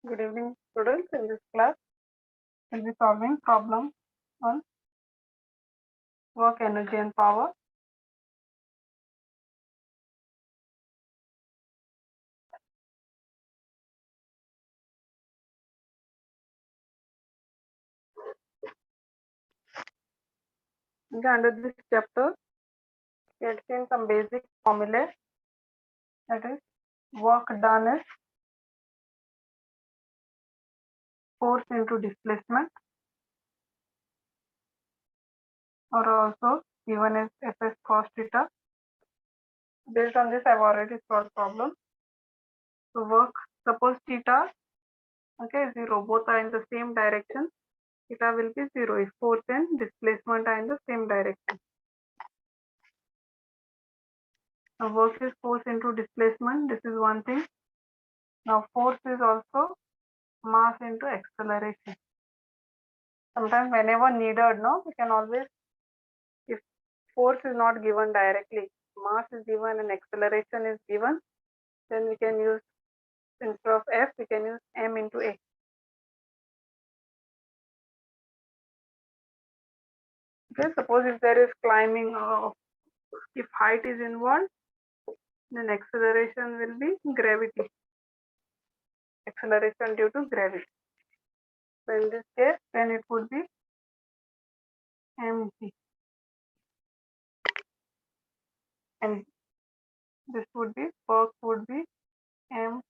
Good evening, students. In this class, we'll be solving problem on work, energy, and power. Okay, under this chapter, we had seen some basic formulae. That is, work done is force into displacement, or also given as Fs cos theta. Based on this, I've already solved problem. So work, suppose theta, okay, 0. Both are in the same direction. Theta will be 0 if force and displacement are in the same direction. Now work is force into displacement. This is one thing. Now force is also mass into acceleration. Sometimes whenever needed, no, we can always, if force is not given directly, mass is given and acceleration is given, then we can use, instead of F, we can use M into A. Okay, suppose if there is climbing, if height is involved, then acceleration will be gravity. Acceleration due to gravity. So in this case, then it would be mg, and this would be, work would be mg,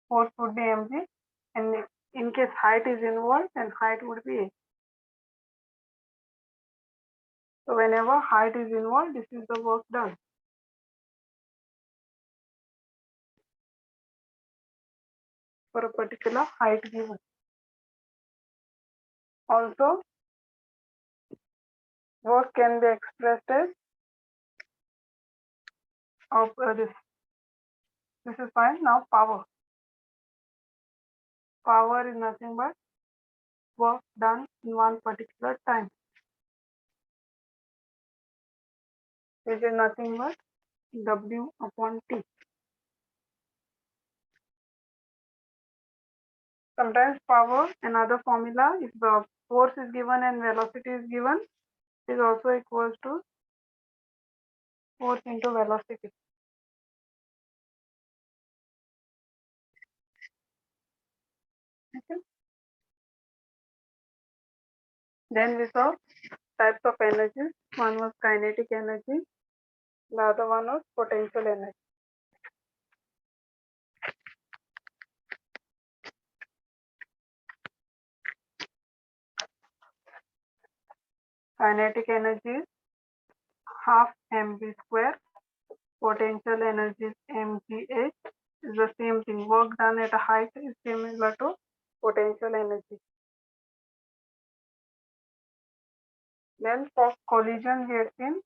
force would be mg, and in case height is involved, then height would be A. So whenever height is involved, this is the work done. For a particular height given. Also, work can be expressed as of this. This is fine. Now power. Power is nothing but work done in one particular time. Which is nothing but W upon T. Sometimes power, another formula, if the force is given and velocity is given, is also equals to force into velocity. Okay. Then we saw types of energy. One was kinetic energy, the other one was potential energy. Kinetic energy is half mv square. Potential energy is mgh. Is the same thing. Work done at a height is similar to potential energy. Then for collision, we have seen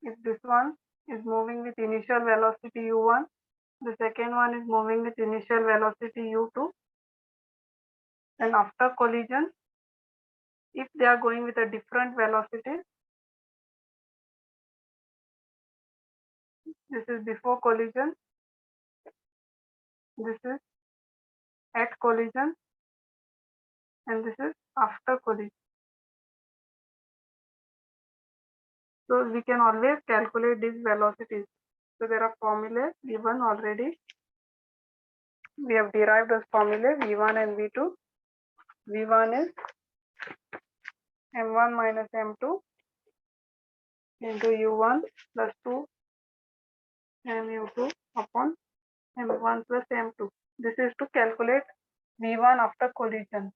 if this one is moving with initial velocity u1, the second one is moving with initial velocity u2, and after collision, if they are going with a different velocity, this is before collision, this is at collision, and this is after collision. So we can always calculate these velocities. So there are formulas given already. We have derived those formulae v1 and v2. v1 is m1 minus m2 into u1 plus 2 mu2 upon m1 plus m2. This is to calculate v1 after collision.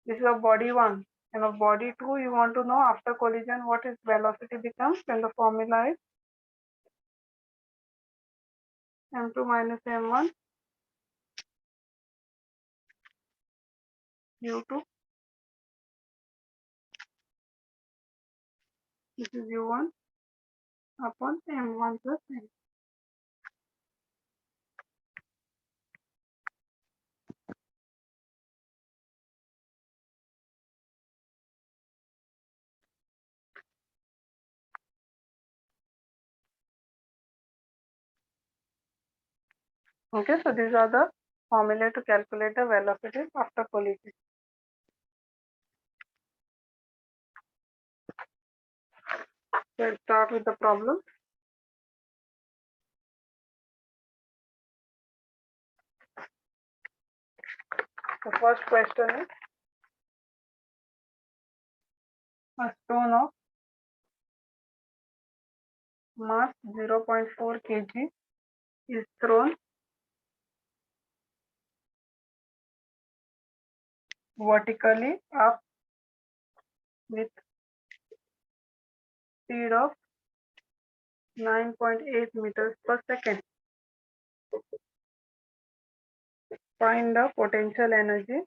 This is of body 1. And of body 2, you want to know after collision what is velocity becomes, then the formula is m2 minus m1 u2. This is u1 upon m1 plus m. Okay, so these are the formula to calculate the velocity after collision. So let's start with the problem. The first question is, a stone of mass 0.4 kg is thrown vertically up with speed of 9.8 meters per second. Find the potential energy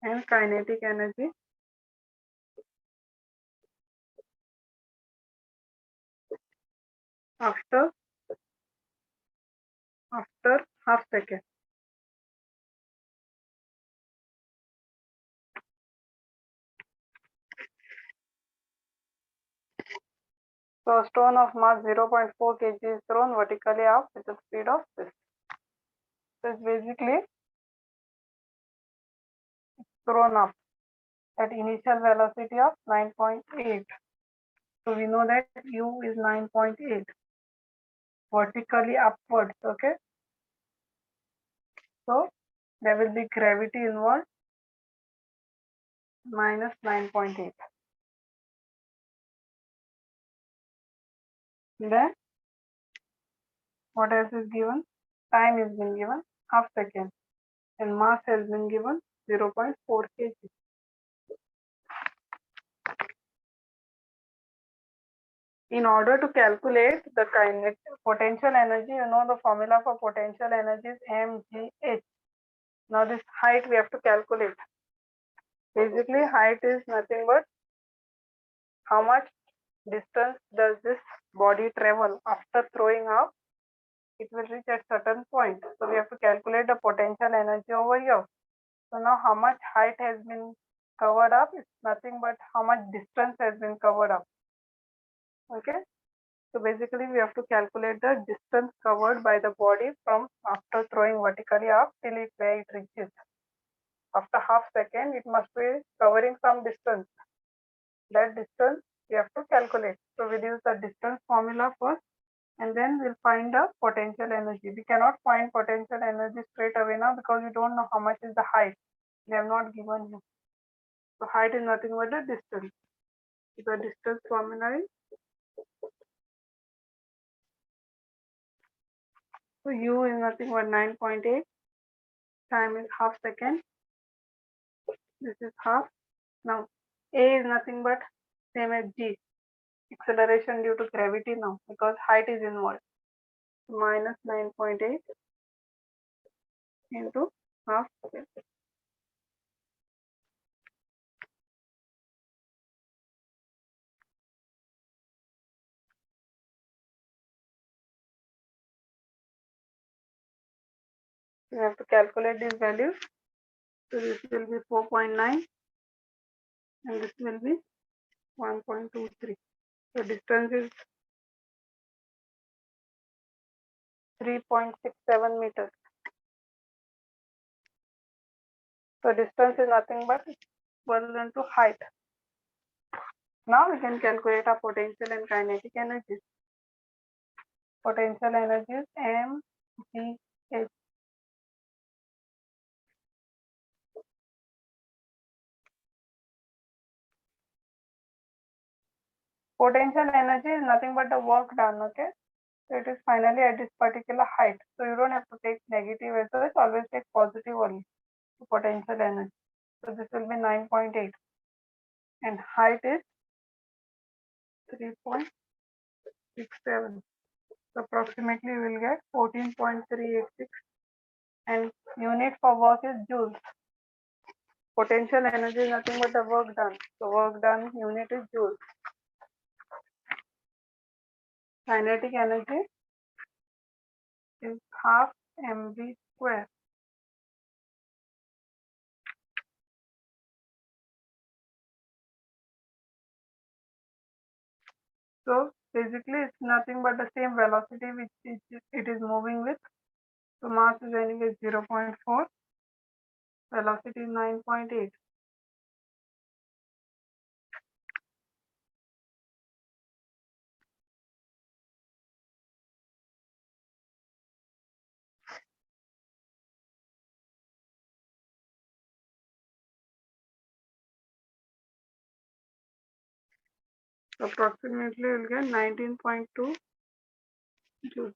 and kinetic energy after half second. So a stone of mass 0.4 kg is thrown vertically up with the speed of this. So it's basically thrown up at initial velocity of 9.8. So we know that u is 9.8 vertically upwards. Okay. So there will be gravity involved minus 9.8. Then what else is given? Time is been given half second and mass has been given 0.4 kg. In order to calculate the kinetic potential energy, you know the formula for potential energy is mgh. Now this height we have to calculate. Basically height is nothing but how much distance does this body travel after throwing up. It will reach at certain point. So we have to calculate the potential energy over here. So now how much height has been covered up? It's nothing but how much distance has been covered up. Okay. So basically we have to calculate the distance covered by the body from after throwing vertically up till where it reaches. After half second, it must be covering some distance. That distance we have to calculate. So we'll use the distance formula first and then we'll find the potential energy. We cannot find potential energy straight away now because we don't know how much is the height. They have not given you. So height is nothing but the distance. The distance formula is, so u is nothing but 9.8, time is half second, this is half. Now a is nothing but same as g, acceleration due to gravity now because height is involved, minus 9.8 into half second. We have to calculate these values. So this will be 4.9 and this will be 1.23. So distance is 3.67 meters. So distance is nothing but equal to height. Now we can calculate our potential and kinetic energies. Potential energy is mgh. Potential energy is nothing but the work done, okay? So it is finally at this particular height. So you don't have to take negative as well, always take positive only. So potential energy. So this will be 9.8 and height is 3.67. So approximately we will get 14.386 and unit for work is joules. Potential energy is nothing but the work done. So work done unit is joules. Kinetic energy is half mv square. So basically it's nothing but the same velocity which it is moving with. So mass is anyway 0.4, velocity is 9.8. Approximately you'll get 19.2 joules.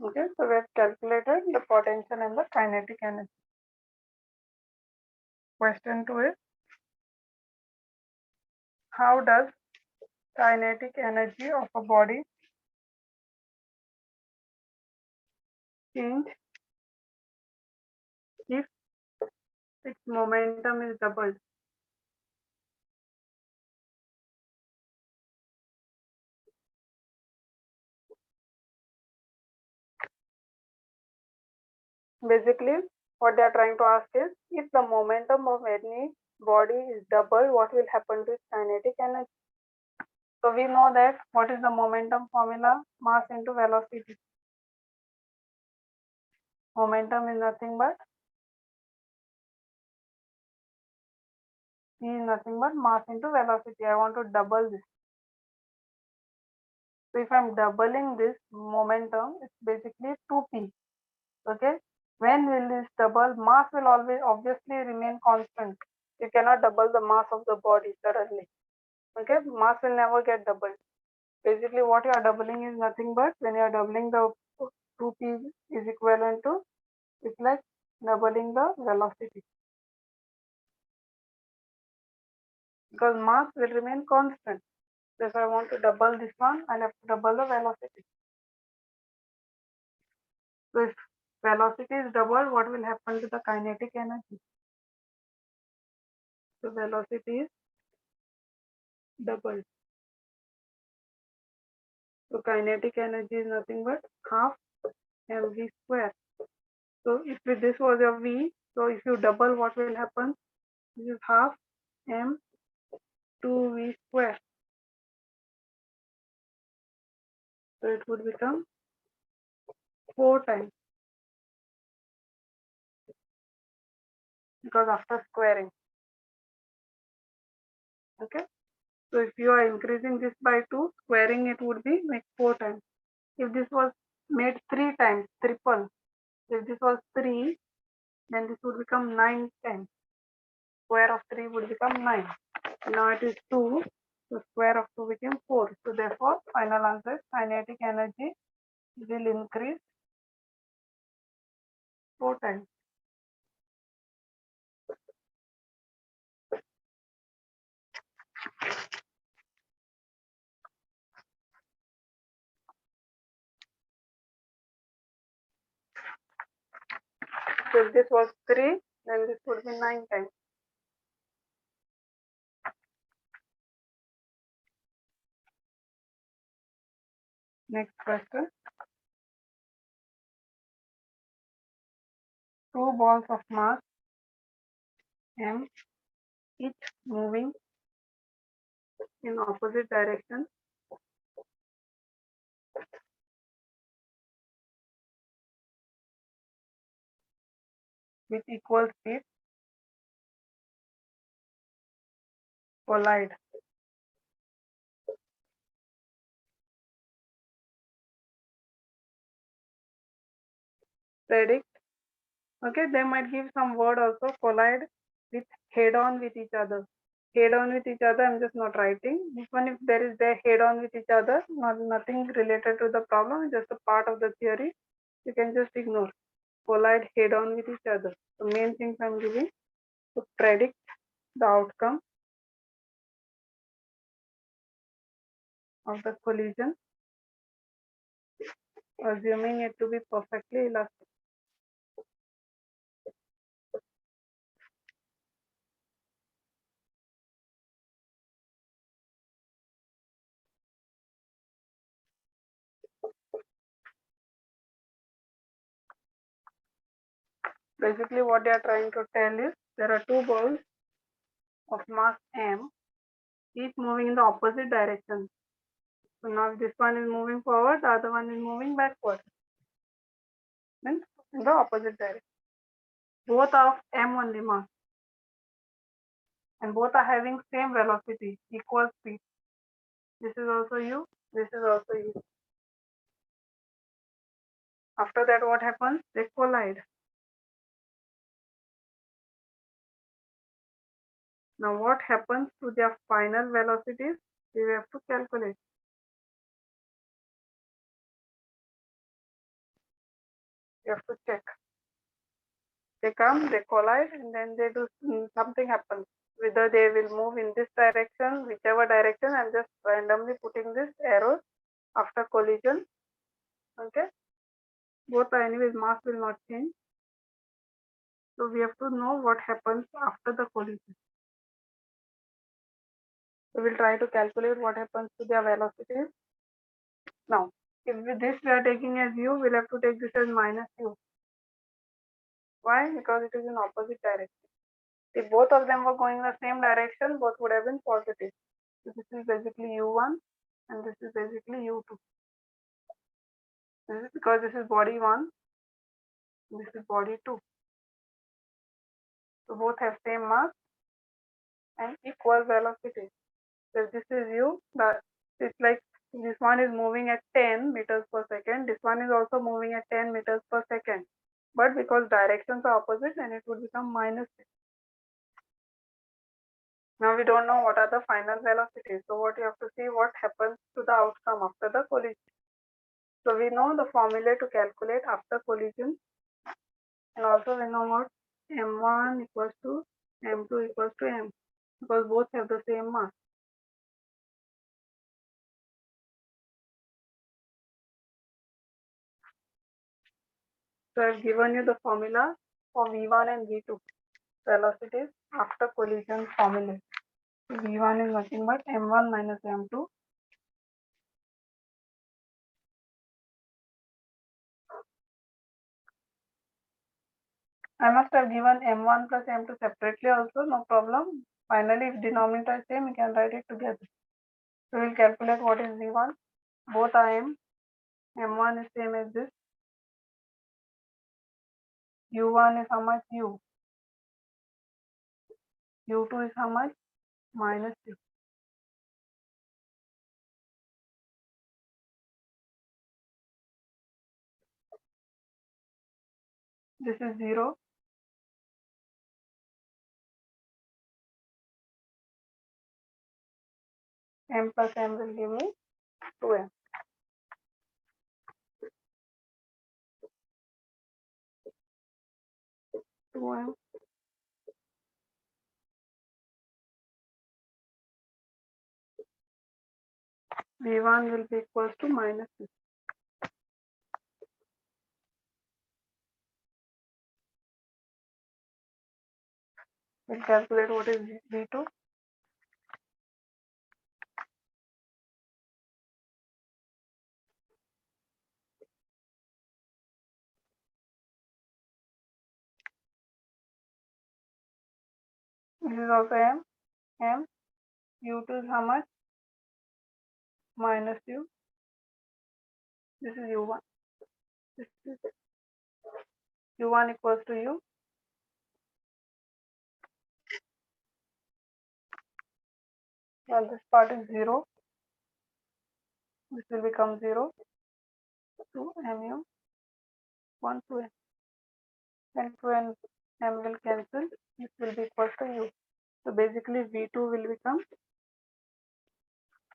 Okay, so we have calculated the potential and the kinetic energy. Question 2 is, how does kinetic energy of a body change if its momentum is doubled? Basically, what they are trying to ask is, if the momentum of any body is doubled, what will happen to its kinetic energy? So we know that what is the momentum formula? Mass into velocity. Momentum is nothing but C is nothing but mass into velocity. I want to double this. So if I'm doubling this momentum, it's basically 2p. Okay. When will this double? Mass will always obviously remain constant. You cannot double the mass of the body suddenly. Okay. Mass will never get doubled. Basically, what you are doubling is nothing but when you are doubling the 2p is equivalent to, it's like doubling the velocity, because mass will remain constant. So if I want to double this one, I'll have to double the velocity. So if velocity is doubled, what will happen to the kinetic energy? So velocity is doubled. So kinetic energy is nothing but half mv square. So if this was your v, so if you double, what will happen? This is half m 2v square. So it would become 4 times, because after squaring. Okay. So if you are increasing this by 2, squaring it would be make 4 times. If this was made 3 times, triple. If this was 3, then this would become 9 times. Square of 3 would become 9. Now it is 2. So square of 2 became 4. So therefore, final answer is kinetic energy will increase 4 times. So if this was 3, then this would be 9 times. Next question. 2 balls of mass m, each moving in opposite direction with equal speed, collide. Predict. Okay, they might give some word also, collide with head on with each other. Head on with each other, I'm just not writing. This one, if there is their head on with each other, nothing related to the problem, just a part of the theory, you can just ignore. Collide head on with each other. The main things I'm giving to predict the outcome of the collision, assuming it to be perfectly elastic. Basically what they are trying to tell is there are two balls of mass m, each moving in the opposite direction. So now this one is moving forward, the other one is moving backward. Means in the opposite direction. Both are of m only mass. And both are having same velocity, equal speed. This is also u, this is also u. After that what happens? They collide. Now what happens to their final velocities? We have to calculate. You have to check. They come, they collide, and then they do something happens. Whether they will move in this direction, whichever direction, I'm just randomly putting this arrow after collision. Okay. Both are anyways, mass will not change. So we have to know what happens after the collision. So we'll try to calculate what happens to their velocities. Now, if this we are taking as u, we'll have to take this as minus u. Why? Because it is in opposite direction. If both of them were going in the same direction, both would have been positive. So this is basically u1 and this is basically u2. This is because this is body 1, this is body 2. So both have same mass and equal velocity. So if this is u, it's like this one is moving at 10 meters per second, this one is also moving at 10 meters per second. But because directions are opposite, then it would become minus 6. Now we don't know what are the final velocities. So what you have to see what happens to the outcome after the collision. So we know the formula to calculate after collision, and also we know what m1 equals to m2 equals to m, because both have the same mass. So I've given you the formula for v1 and v2 velocities after collision formula. So v1 is nothing but m1 minus m2 . I must have given m1 plus m2 separately also, no problem. Finally, if denominator is same, we can write it together. So we'll calculate what is v1. Both are m. m1 is same as this. u1 is how much? U. u2 is how much? Minus u. This is 0. M plus m will give me 2m. v1 will be equals to minus 6. We'll calculate what is v2. This is also m. u2 is how much? Minus u. This is u1. This is u1 equals to u. Well, this part is 0. This will become 0. 2 mu 1 to m. And 2 and m will cancel. This will be equal to u. So basically v2 will become.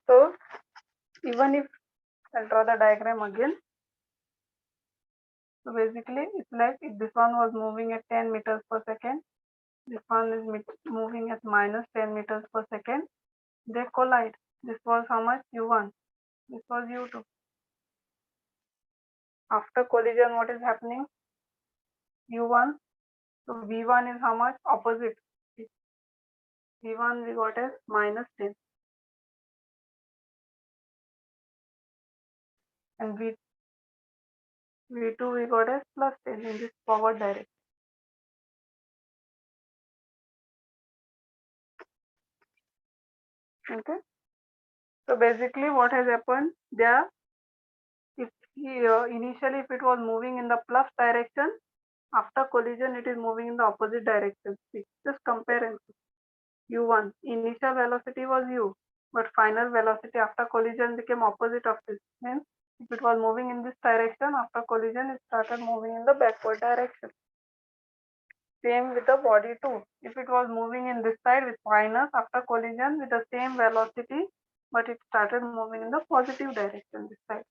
So even if I'll draw the diagram again. So basically it's like if this one was moving at 10 meters per second, this one is moving at minus 10 meters per second, they collide. This was how much? u1. This was u2. After collision, what is happening? u1. So v1 is how much? Opposite. v1 we got as minus 10. And v2 we got as plus 10 in this forward direction. Okay. So basically what has happened there, if initially if it was moving in the plus direction, after collision it is moving in the opposite direction. See, just compare and see. U1, initial velocity was U, but final velocity after collision became opposite of this. Means if it was moving in this direction, after collision it started moving in the backward direction. Same with the body too. If it was moving in this side with minus after collision with the same velocity, but it started moving in the positive direction this side.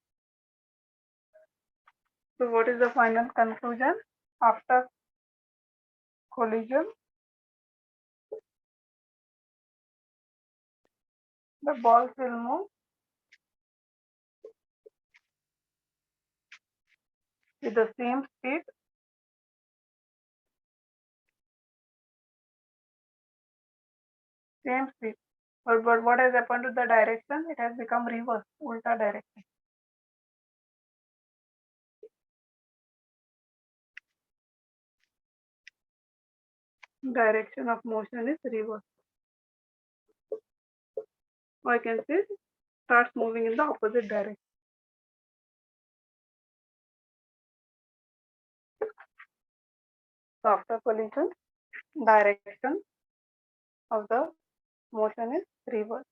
So what is the final conclusion? After collision, the balls will move with the same speed, But what has happened to the direction? It has become reverse, ulta direction. Direction of motion is reverse. Or I can say starts moving in the opposite direction. So after collision, direction of the motion is reverse.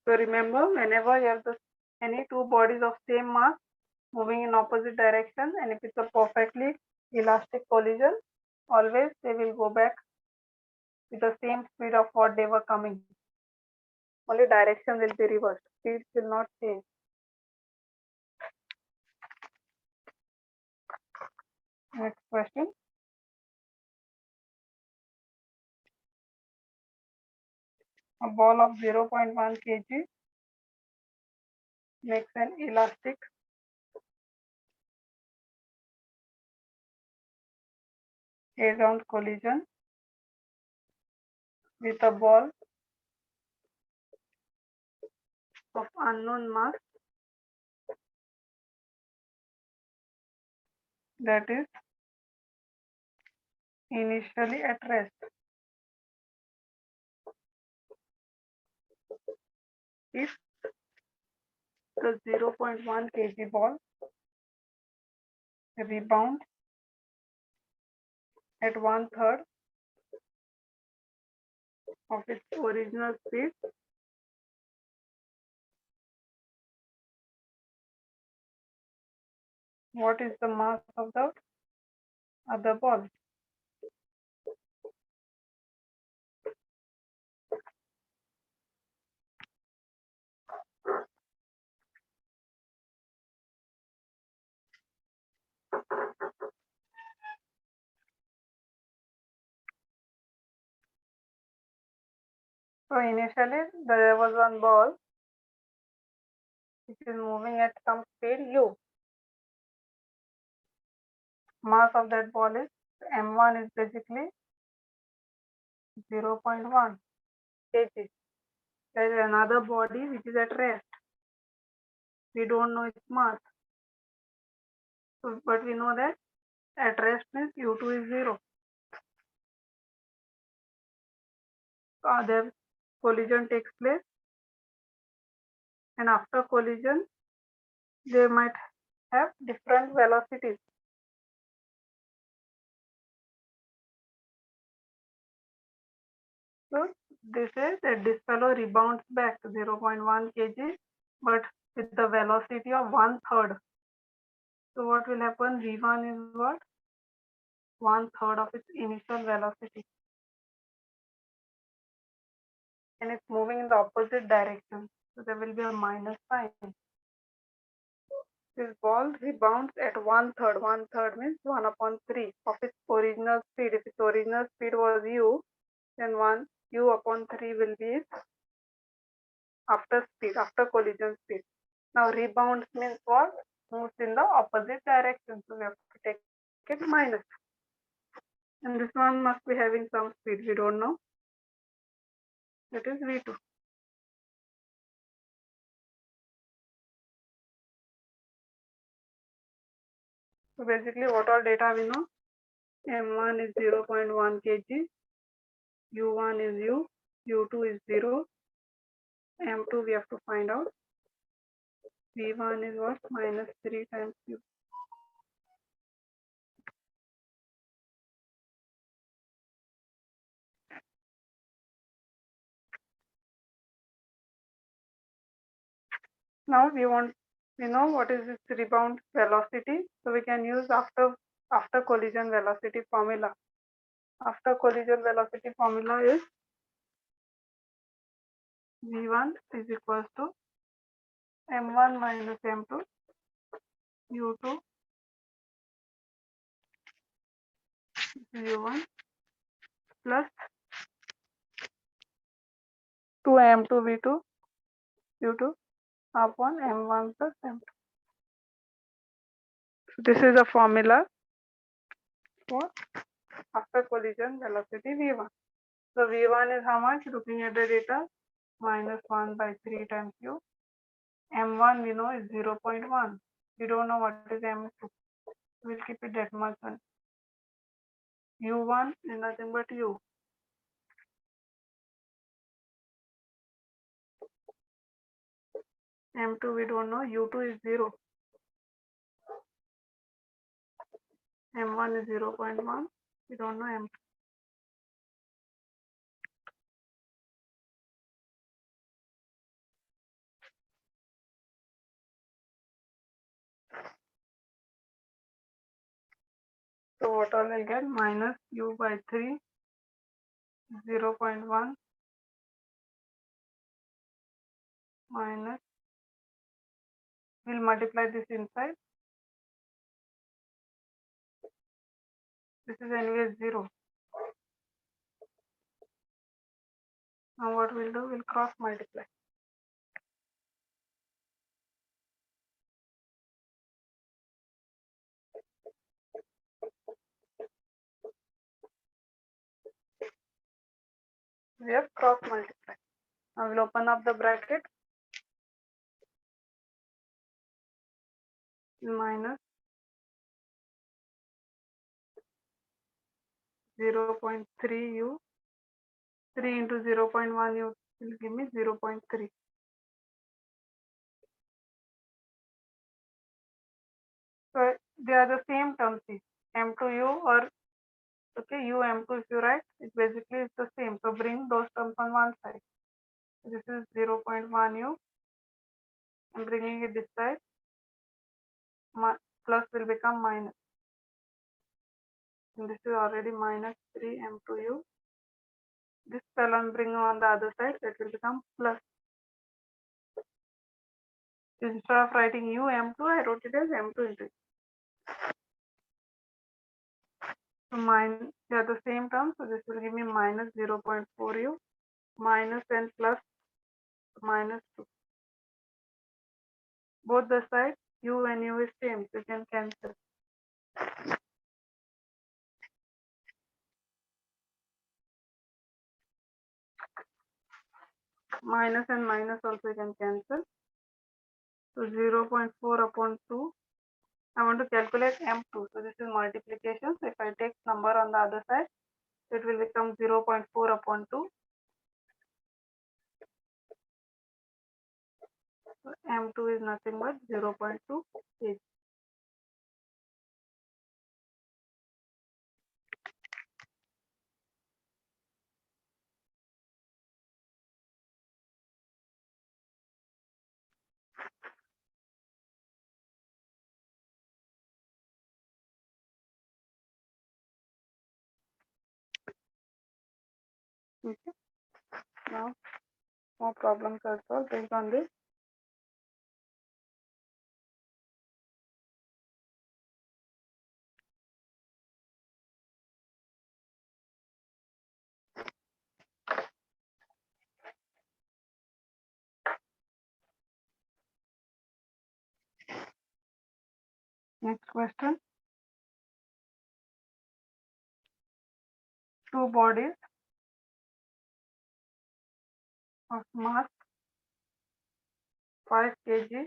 So remember, whenever you have any two bodies of same mass moving in opposite direction, and if it's a perfectly elastic collision, always they will go back with the same speed of what they were coming. Only direction will be reversed. Speed will not change. Next question. A ball of 0.1 kg makes an elastic head-on collision with a ball of unknown mass that is initially at rest. If the 0.1 kg ball rebounds at 1/3 of its original speed, what is the mass of the other ball? So initially there was one ball which is moving at some speed u. Mass of that ball is m1 is basically 0.1 kg. There is another body which is at rest. We don't know its mass. So, but we know that at rest means u2 is 0. Their collision takes place, and after collision they might have different velocities. So they say that this fellow rebounds back to 0.1 kg, but with the velocity of 1/3. So what will happen? V1 is what? 1/3 of its initial velocity, and it's moving in the opposite direction. So there will be a minus sign. This ball rebounds at 1/3. 1/3 means 1/3 of its original speed. If its original speed was u, then 1 u/3 will be its after speed, after collision speed. Now rebounds means what? Moves in the opposite direction. So we have to take it minus. And this one must be having some speed. We don't know. That is v2. So basically what all data we know? M1 is 0.1 kg, U1 is U, U2 is 0, M2 we have to find out. V1 is what? Minus 3 times U. Now we know what is this rebound velocity. So we can use after collision velocity formula. After collision velocity formula is V1 is equals to M1 minus M2 U2 U1 plus 2M2 V2 U2 upon M1 plus M2. So this is a formula for after collision velocity V1. So V1 is how much? Looking at the data, minus 1 by 3 times U. M1 we know is 0.1. We don't know what is M2. We'll keep it that much one. U1 is nothing but U. M2 we don't know. U2 is 0. M1 is 0.1. We don't know M2. So what all I get? Minus U by 3, 0.1 minus, we'll multiply this inside. This is anyway 0. Now what we'll do? We'll cross multiply. We have cross multiply. Now we'll open up the bracket. Minus 0.3 U. 3 into 0.1 U will give me 0.3. So they are the same terms. M2U or okay, U M2 if you write, it basically is the same. So bring those terms on one side. This is 0.1 U. I'm bringing it this side. Plus will become minus. And this is already minus 3 M2U. This cell I'm bringing on the other side, it will become plus. Instead of writing U M2, I wrote it as M2 into it. So they are the same term, so this will give me minus 0.4 U minus and plus minus 2. Both the sides U and U is same, so you can cancel. Minus and minus also you can cancel. So 0.4 upon 2. I want to calculate M2. So this is multiplication. So if I take number on the other side, it will become 0.4 upon 2. So M2 is nothing but 0.2 kg. Okay. Now more problems are solved based on this. Next question. Two bodies of mass 5 kg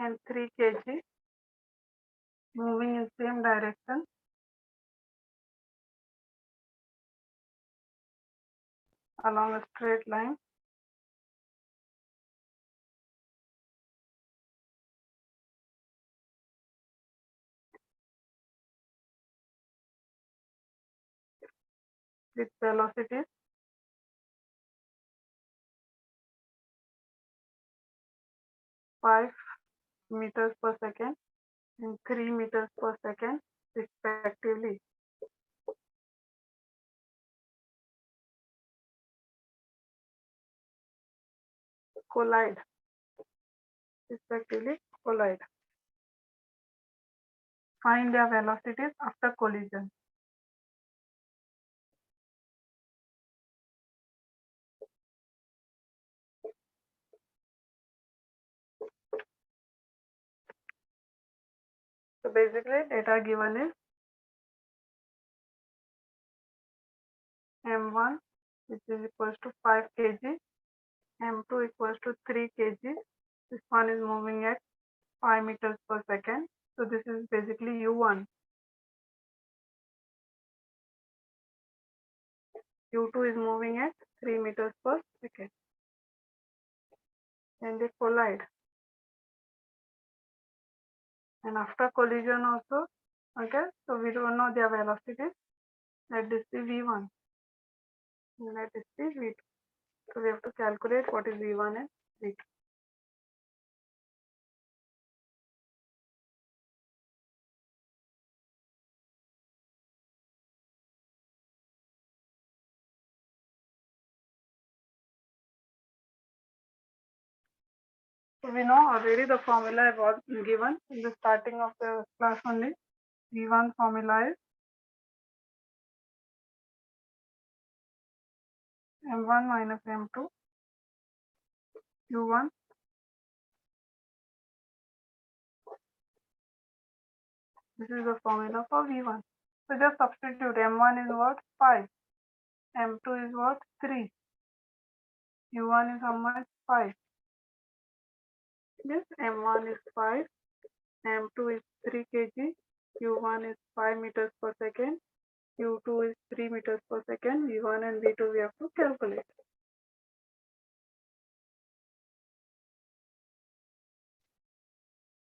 and 3 kg moving in same direction along a straight line. With velocities 5 meters per second and 3 meters per second respectively. Collide, respectively collide. Find their velocities after collision. So basically data given is m1 which is equals to 5 kg, m2 equals to 3 kg. This one is moving at 5 meters per second. So this is basically u1. u2 is moving at 3 meters per second. And they collide. And after collision also, okay, so we don't know their velocities. Let this be v1 and let this be v2. So we have to calculate what is v1 and v2. So we know already the formula was given in the starting of the class only. v1 formula is m1 minus m2 u1. This is the formula for v1. So just substitute m1 is what? 5. m2 is what? 3. u1 is how much? 5. Yes, m1 is 5. m2 is 3 kg. u1 is 5 meters per second. u2 is 3 meters per second. v1 and v2 we have to calculate.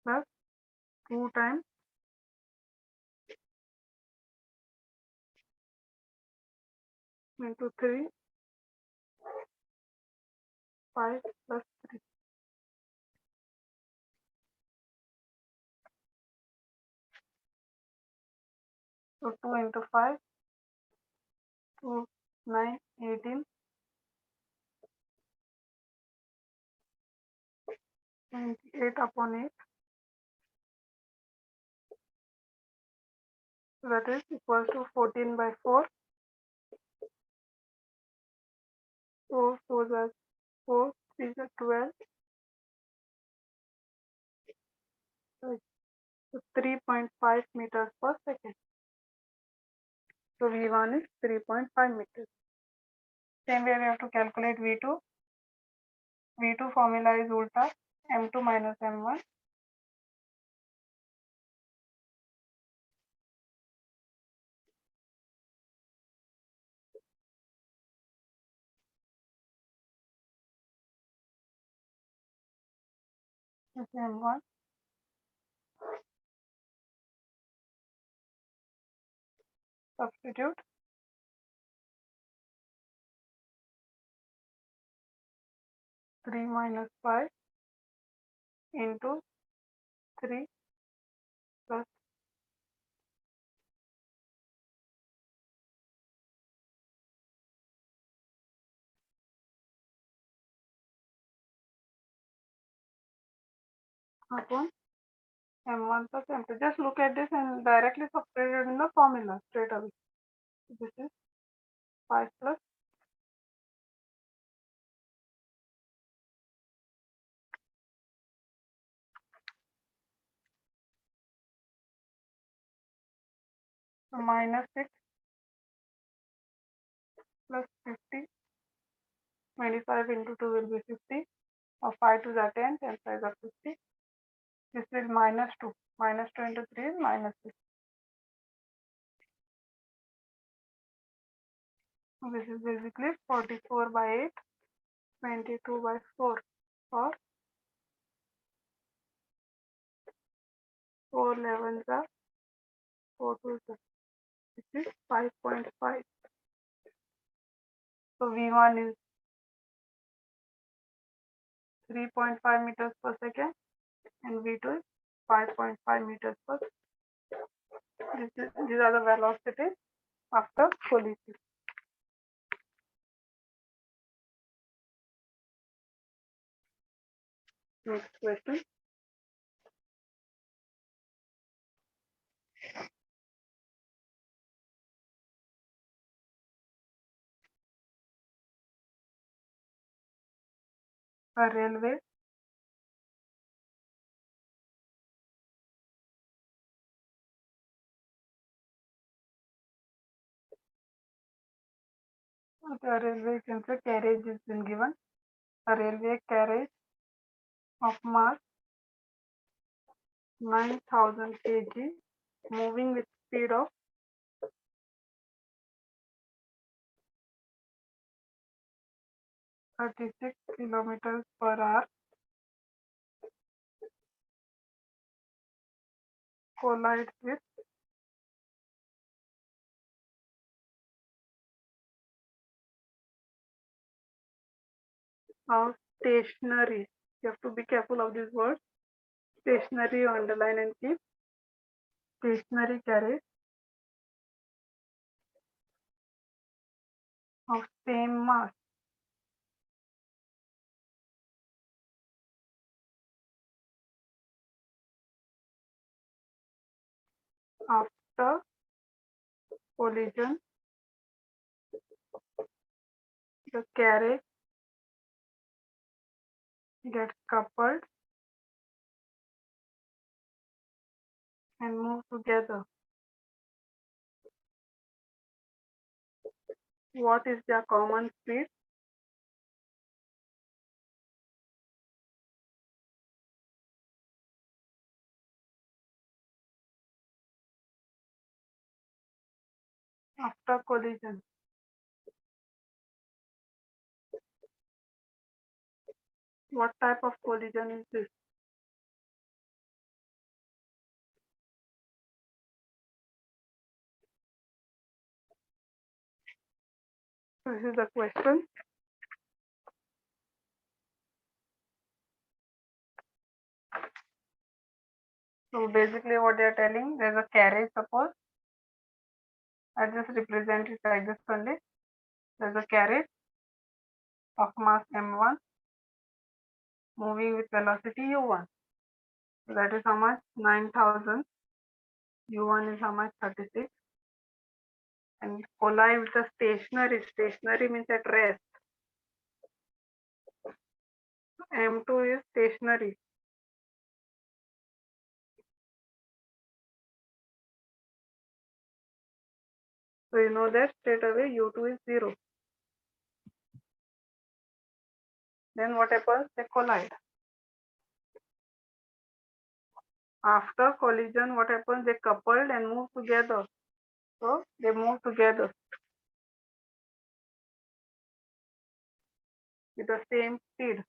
Plus 2 times into 3, 5 plus 3. So 2 into 5, 2, 9, 18, 28 upon 8. So that is equals to 14 by 4. 4, 4 is 4, 3 is 12. So 3.5 meters per second. So V1 is 3.5 meters. Same way we have to calculate V2. V2 formula is ulta M2 minus M1. This is M1. Substitute. 3 minus 5 into 3 plus upon M1 plus M2. Just look at this and directly substitute in the formula straight away. This is 5 plus minus 6 plus 50. 25 into 2 will be 50. Or 5 to the 10, 10 5 are 50. This is -2. -2 into 3 is -6. This is basically 44 by 8, 22 by 4, or 4 11s are 4 2s are. This is 5.5. So V1 is 3.5 meters per second and V2 is 5.5 meters per second. These are the velocities after collision. Next question. A railway carriage is been given. A railway carriage of mass 9,000 kg moving with speed of 36 kilometers per hour collides with a stationary. You have to be careful of these words. Stationary, you underline and keep. Stationary carriage of same mass after collision. The carriage gets coupled and move together. What is their common speed? After collision. What type of collision is this? This is the question. So basically what they are telling, there's a carriage, suppose. I just represent it like this only. There's a carriage of mass m1 moving with velocity u1. So that is how much? 9,000. u1 is how much? 36. And collide with a stationary. Stationary means at rest. M2 is stationary. So you know that straight away u2 is 0. Then what happens? They collide. After collision, what happens? They coupled and move together. So they move together with the same speed.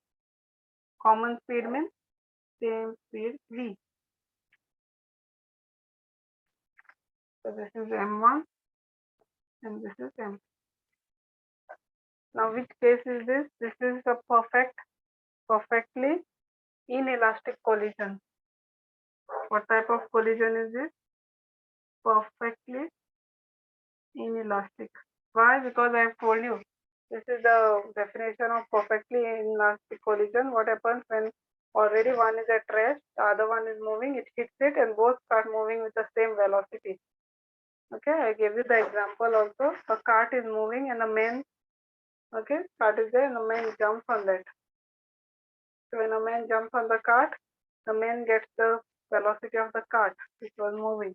Common speed means same speed v. So this is m1 and this is m. Now which case is this? This is a perfectly inelastic collision. What type of collision is this? Perfectly inelastic. Why? Because I have told you. This is the definition of perfectly inelastic collision. What happens when already one is at rest, the other one is moving, it hits it and both start moving with the same velocity. Okay, I gave you the example also. A cart is moving and a man, okay, cart is there and a man jumps on that. So when a man jumps on the cart, the man gets the velocity of the cart which was moving.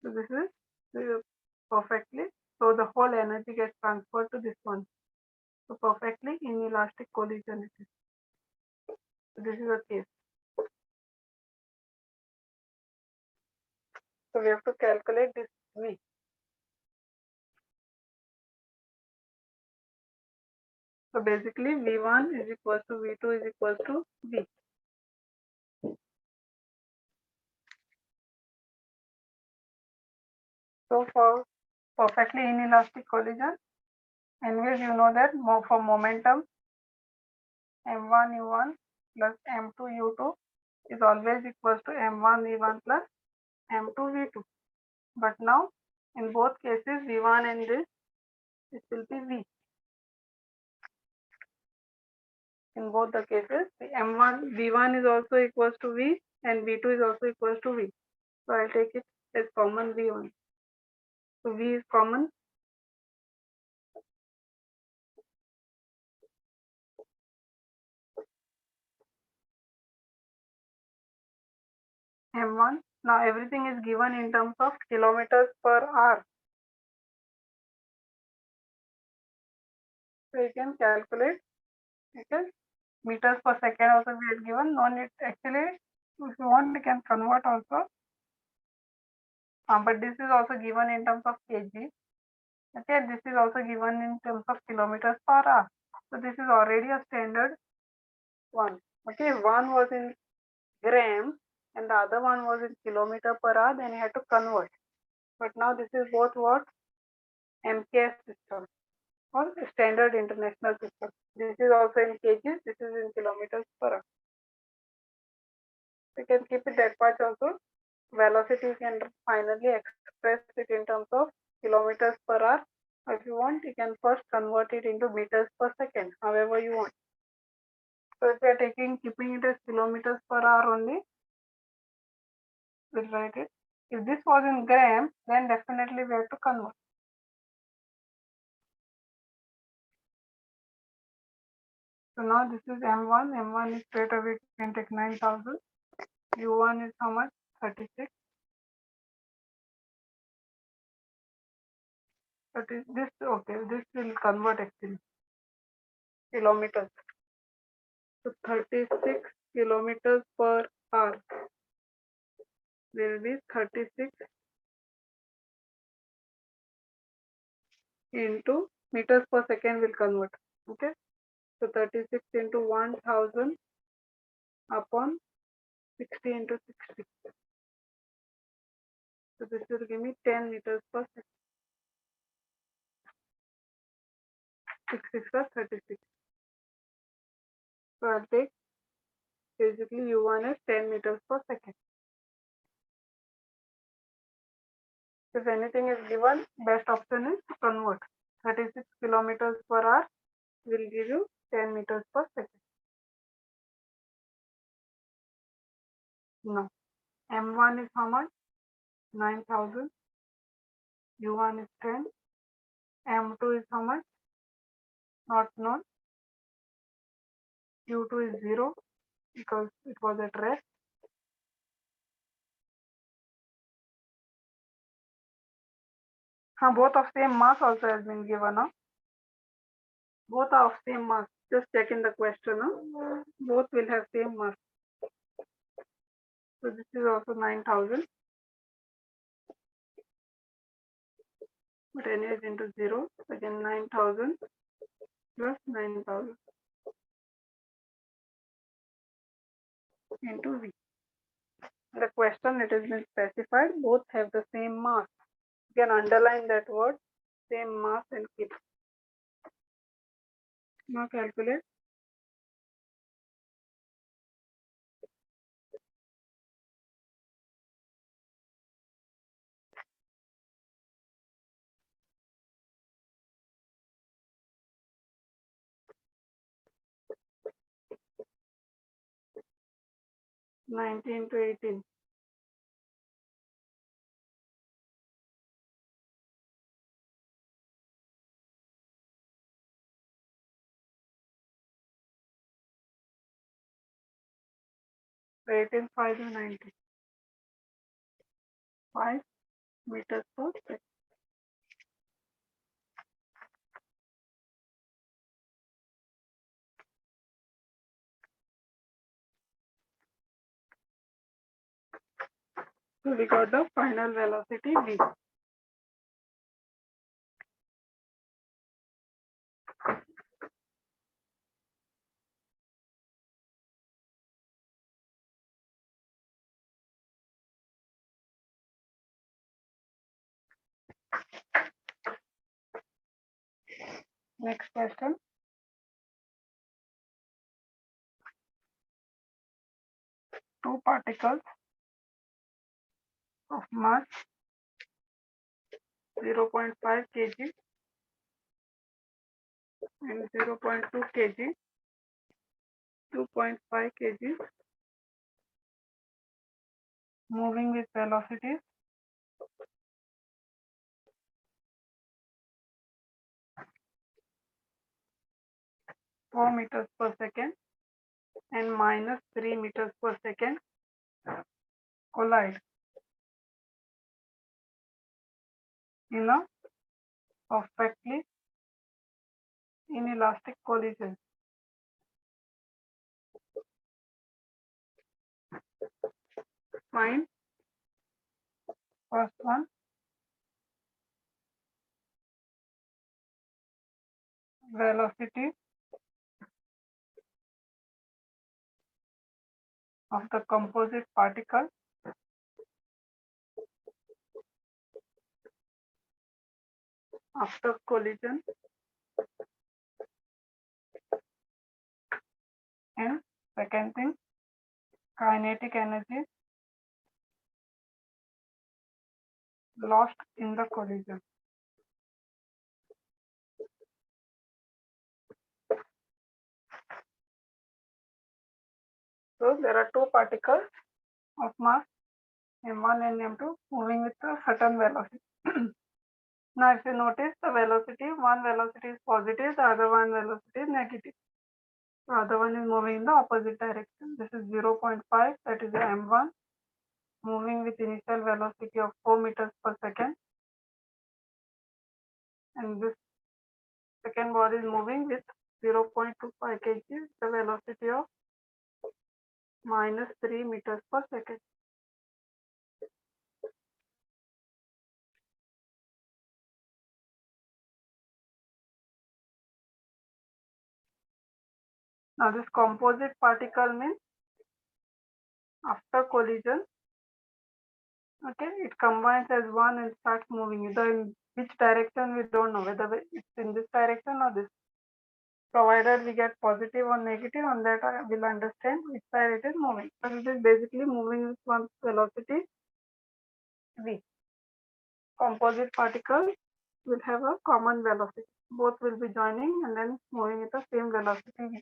So this is perfectly, so the whole energy gets transferred to this one. So perfectly inelastic collision it is. This is a case. So we have to calculate this V. So basically V1 is equal to V2 is equal to V. So for perfectly inelastic collision, anyways you know that for momentum m1 u1 plus m2 u2 is always equals to m1 v1 plus m2 v2. But now in both cases v1 and this will be v. In both the cases the m1 v1 is also equals to v and v2 is also equals to v. So I'll take it as common v1. So v is common. M1. Now everything is given in terms of kilometers per hour. So you can calculate. Okay. Meters per second also we are given. No need actually. If you want, you can convert also. But this is also given in terms of kg. Okay. This is also given in terms of kilometers per hour. So this is already a standard one. Okay. One was in gram and the other one was in kilometer per hour. Then you have to convert. But now this is both what MKS system or standard international system. This is also in kgs. This is in kilometers per hour. You can keep it that much also. Velocity you can finally express it in terms of kilometers per hour. If you want, you can first convert it into meters per second, however you want. So if you are keeping it as kilometers per hour only, we'll write it. If this was in gram, then definitely we have to convert. So now this is M1. M1 is straight away you can take 9,000. U1 is how much? 36. But this okay, this will convert actually kilometers. So 36 kilometers per hour will be 36 into meters per second will convert. Okay. So 36 into 1000 upon 60 into 60. So this will give me 10 meters per second. 6 plus 36. So I'll take basically U1 is 10 meters per second. If anything is given, best option is to convert. 36 kilometers per hour will give you 10 meters per second. No. M1 is how much? 9,000. U1 is 10. M2 is how much? Not known. U2 is 0 because it was at rest. Both of same mass also has been given. Both are of same mass. Just check in the question. Both will have same mass. So this is also 9,000. But anyways into 0. Again 9,000 plus 9,000 into V. The question it has been specified both have the same mass. You can underline that word same mass and keep. Now calculate. Nineteen to 18. So 18 5 to 90. 5 meters per second. So we got the final velocity v. Next question. Two particles of mass 0.5 kg and 0.2 kg, 2.5 kg, moving with velocities 4 meters per second and minus 3 meters per second collide in a perfectly inelastic collision. Find first one, velocity of the composite particle after collision, and second thing, kinetic energy lost in the collision. So there are two particles of mass m1 and m2 moving with a certain velocity. Now if you notice the velocity, one velocity is positive, the other one velocity is negative. The other one is moving in the opposite direction. This is 0.5, that is the m1, moving with initial velocity of 4 meters per second. And this second body is moving with 0.25 kg, the velocity of minus 3 meters per second. Now this composite particle means after collision, okay, it combines as one and starts moving. Either in which direction we don't know, whether it's in this direction or this. Provided we get positive or negative, on that I will understand which side it is moving. But it is basically moving with one velocity v. Composite particles will have a common velocity. Both will be joining and then moving with the same velocity v.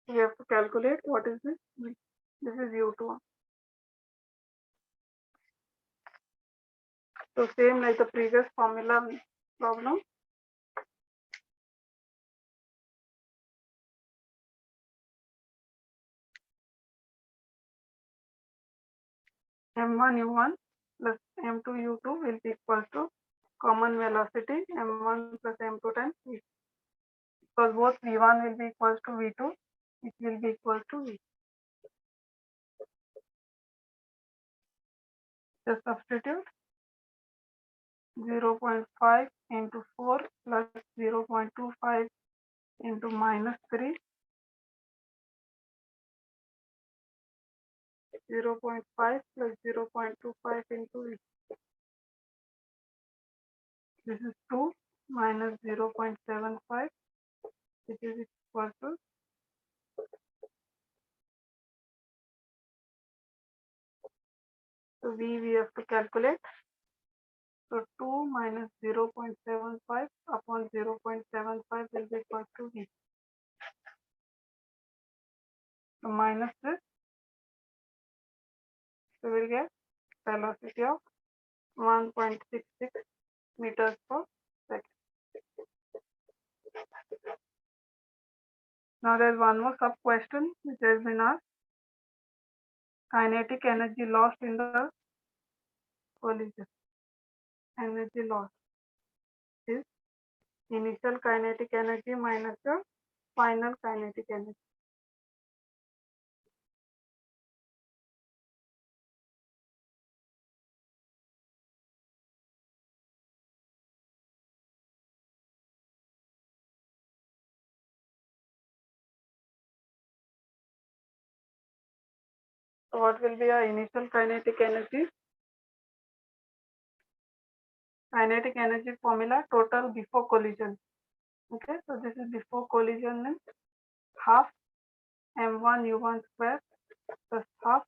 We have to calculate what is this v. This is u2. So same like the previous formula problem. M1 U1 plus M2 U2 will be equal to common velocity M1 plus M2 times V. Because both V1 will be equal to V2, it will be equal to V. Just substitute 0.5 into 4 plus 0.25 into minus 3, 0.5 plus 0.25 into V. This is 2 minus 0.75, which is equal to so V we have to calculate. So 2 minus 0.75 upon 0.75 will be equal to V. So minus this, so we will get velocity of 1.66 meters per second. Now there is one more sub question which has been asked. Kinetic energy lost in the collision. Energy loss is initial kinetic energy minus the final kinetic energy. So what will be our initial kinetic energy? Kinetic energy formula total before collision. Okay, so this is before collision means half m1 u1 square plus half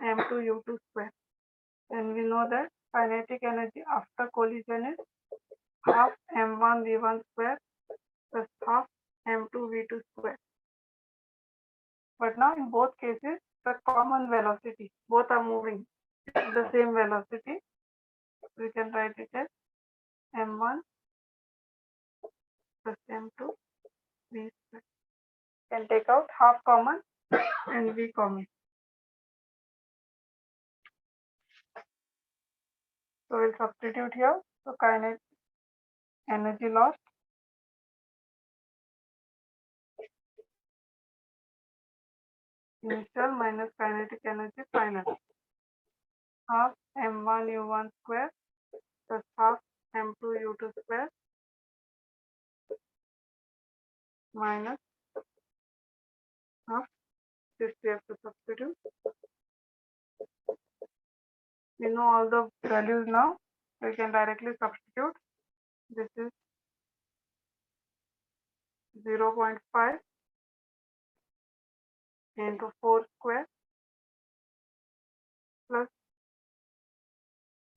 m2 u2 square. And we know that kinetic energy after collision is half m1 v1 square plus half m2 v2 square. But now in both cases, the common velocity, both are moving at the same velocity. We can write it as m1 plus m2 v square. Can take out half common and v common. So we'll substitute here. So kinetic energy lost initial minus kinetic energy final. Half m1 u1 square plus half m2 u2 square minus half this we have to substitute. We know all the values now. We can directly substitute. This is 0.5 into 4 square plus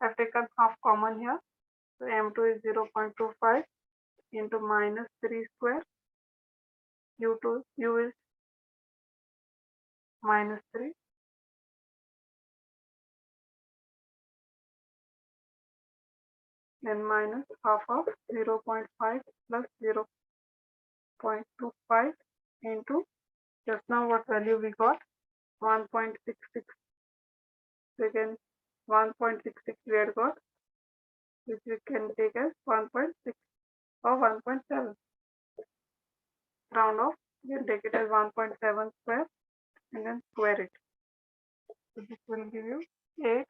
I've taken half common here. So m2 is 0.25 into minus 3 square. U is minus 3. Then minus half of 0.5 plus 0.25 into just now what value we got 1.66. So again 1.66 we had got, which we can take as 1.6 or 1.7. Round off, we will take it as 1.7 square and then square it. So this will give you 8.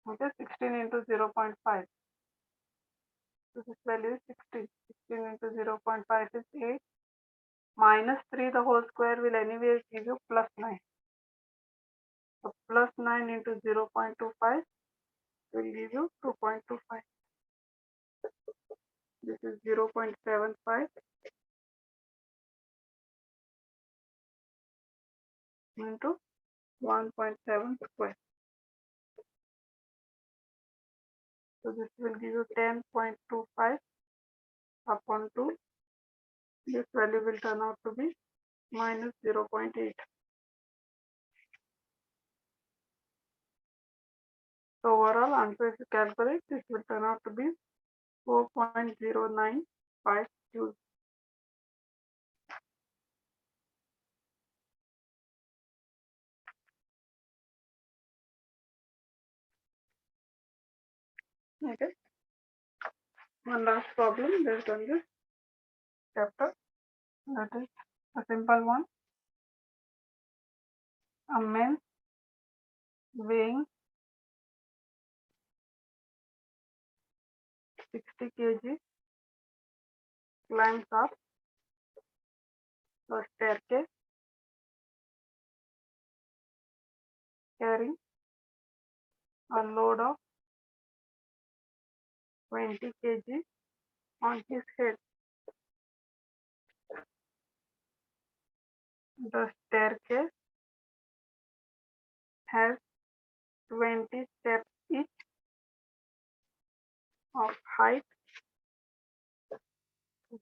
Okay, 16 into 0.5. So this value is 16. 16 into 0.5 is 8. Minus 3 the whole square will anyway give you plus 9. So plus 9 into 0.25 will give you 2.25. This is 0.75 into 1.7 square. So this will give you 10.25 upon 2. This value will turn out to be minus 0.8. So overall answer, if you calculate, this will turn out to be 4.095 joules. Okay. One last problem based on this chapter. That is a simple one. A man weighing 60 kg climbs up a staircase carrying a load of 20 kg on his head. The staircase has 20 steps each of height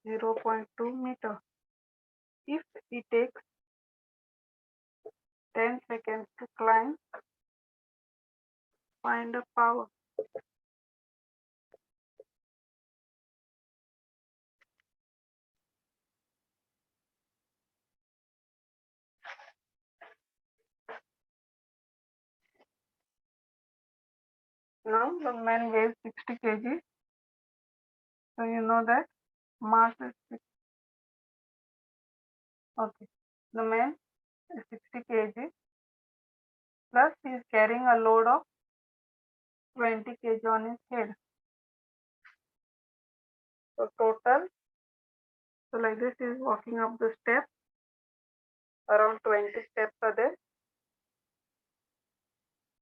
0.2 meter. If he takes 10 seconds to climb, find the power. Now the man weighs 60 kg. So you know that mass is 6. Okay. The man is 60 kg plus he is carrying a load of 20 kg on his head. So total, so like this he is walking up the step. around 20 steps are there.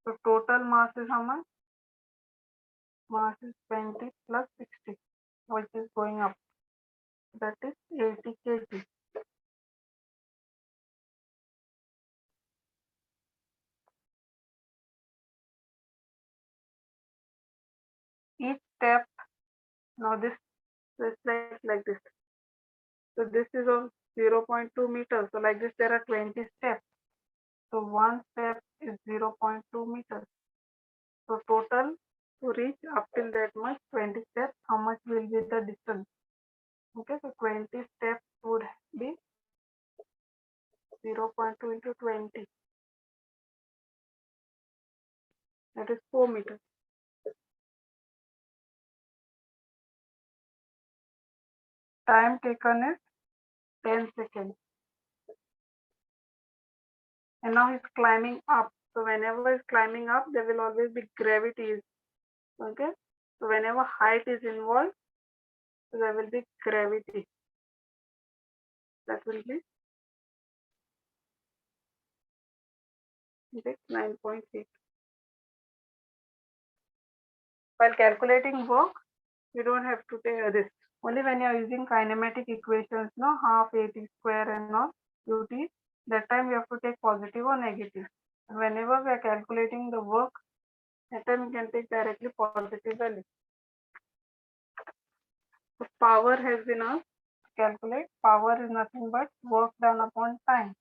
So total mass is how much? Mass is 20 plus 60, which is going up. That is 80 kg. Each step, now this is like this. So this is of 0.2 meters. So like this, there are 20 steps. So one step is 0.2 meters. So total to reach up till that much 20 steps, how much will be the distance? Okay, so 20 steps would be 0.2 into 20. That is 4 meters. Time taken is 10 seconds. And now he's climbing up. So whenever he's climbing up, there will always be gravity. Okay. So whenever height is involved, there will be gravity. That will be 9.8. While calculating work, you don't have to take this. Only when you are using kinematic equations, no, half at square and all, ut, that time you have to take positive or negative. Whenever we are calculating the work, that time you can take directly positive value. So power has been asked to calculate. Power is nothing but work done upon time.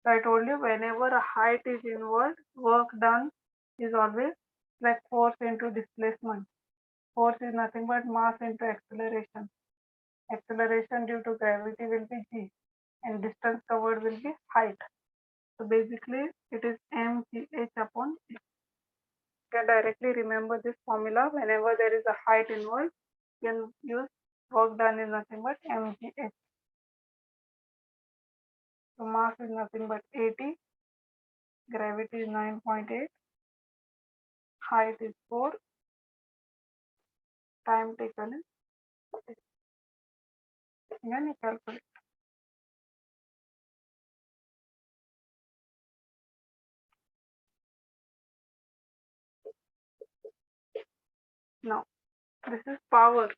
So I told you whenever a height is involved, work done is always like force into displacement. Force is nothing but mass into acceleration. Acceleration due to gravity will be g, and distance covered will be height. So basically it is mgh upon h. You can directly remember this formula. Whenever there is a height involved, you can use work done is nothing but mgh. So mass is nothing but 80, gravity is 9.8, height is 4, time taken is 6. Then you calculate. Now this is power.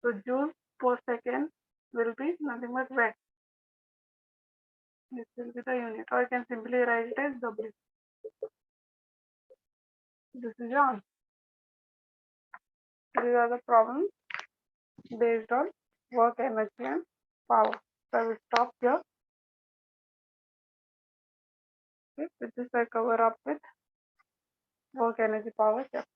So joules per second will be nothing but watt. This will be the unit, or I can simply write it as W. This is your answer. These are the problems based on work, energy, and power. So I will stop here. Okay, with this I cover up with work, energy, power chapter.